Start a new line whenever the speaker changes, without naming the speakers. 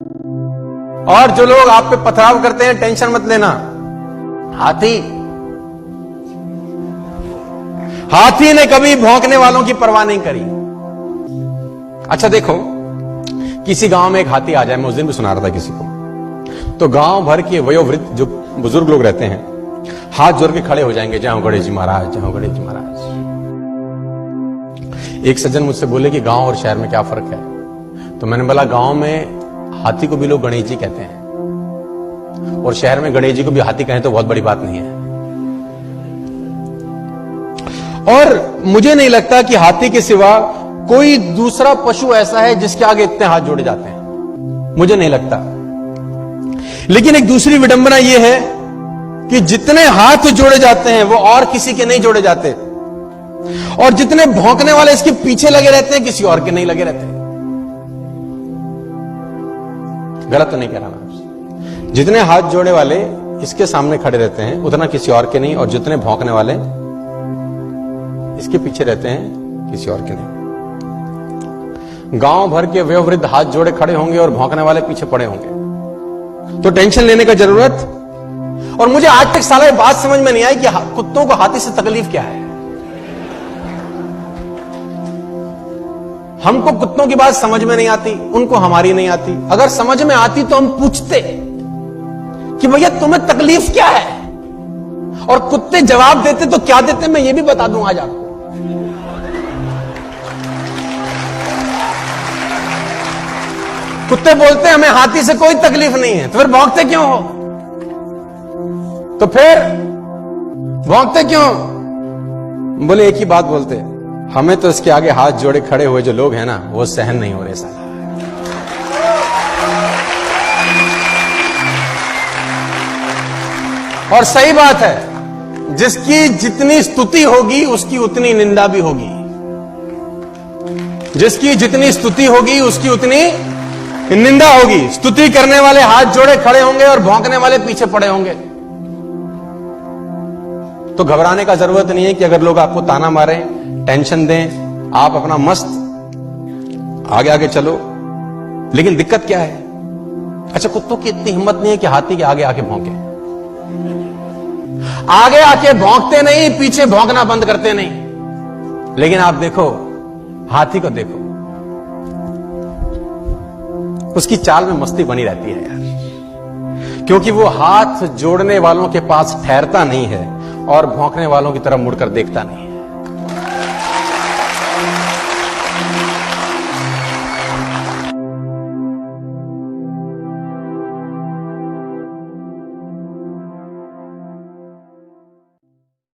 और जो लोग आप पे पथराव करते हैं, टेंशन मत लेना। हाथी ने कभी भौंकने वालों की परवाह नहीं करी। अच्छा देखो, किसी गांव में एक हाथी आ जाए, मैं उस दिन भी सुना रहा था किसी को, तो गांव भर के वयोवृद्ध जो बुजुर्ग लोग रहते हैं हाथ जोड़ के खड़े हो जाएंगे, जय हो गणेश जी महाराज, जय हो गणेश जी महाराज। एक सज्जन मुझसे बोले कि गांव और शहर में क्या फर्क है? तो मैंने बोला, गांव में हाथी को भी लोग गणेश जी कहते हैं, और शहर में गणेश जी को भी हाथी कहें तो बहुत बड़ी बात नहीं है। और मुझे नहीं लगता कि हाथी के सिवा कोई दूसरा पशु ऐसा है जिसके आगे इतने हाथ जोड़े जाते हैं, मुझे नहीं लगता। लेकिन एक दूसरी विडंबना यह है कि जितने हाथ जोड़े जाते हैं वो और किसी के नहीं जोड़े जाते, और जितने भौंकने वाले इसके पीछे लगे रहते हैं किसी और के नहीं लगे रहते। गलत तो नहीं कह रहा मैं? जितने हाथ जोड़े वाले इसके सामने खड़े रहते हैं उतना किसी और के नहीं, और जितने भौंकने वाले इसके पीछे रहते हैं किसी और के नहीं। गांव भर के वयोवृद्ध हाथ जोड़े खड़े होंगे और भौंकने वाले पीछे पड़े होंगे, तो टेंशन लेने का जरूरत। और मुझे आज तक साला ये बात समझ में नहीं आई कि कुत्तों को हाथी से तकलीफ क्या है। हमको कुत्तों की बात समझ में नहीं आती, उनको हमारी नहीं आती। अगर समझ में आती तो हम पूछते कि भैया तुम्हें तकलीफ क्या है, और कुत्ते जवाब देते तो क्या देते मैं ये भी बता दूं आज आपको। कुत्ते बोलते हैं हमें हाथी से कोई तकलीफ नहीं है, तो फिर भौंकते क्यों हो? तो फिर भौंकते क्यों? बोले एक ही बात बोलते, हमें तो इसके आगे हाथ जोड़े खड़े हुए जो लोग हैं ना, वो सहन नहीं हो रहे साला। और सही बात है, जिसकी जितनी स्तुति होगी उसकी उतनी निंदा भी होगी। जिसकी जितनी स्तुति होगी उसकी उतनी निंदा होगी। स्तुति करने वाले हाथ जोड़े खड़े होंगे और भौंकने वाले पीछे पड़े होंगे। तो घबराने का जरूरत नहीं है कि अगर लोग आपको ताना मारें, टेंशन दें, आप अपना मस्त आगे आगे चलो। लेकिन दिक्कत क्या है? अच्छा, कुत्तों की इतनी हिम्मत नहीं है कि हाथी के आगे आके भौंके। आगे आके भौंकते नहीं, पीछे भौंकना बंद करते नहीं। लेकिन आप देखो, हाथी को देखो, उसकी चाल में मस्ती बनी रहती है यार, क्योंकि वो हाथ जोड़ने वालों के पास ठहरता नहीं है और भौंकने वालों की तरफ मुड़कर देखता नहीं है।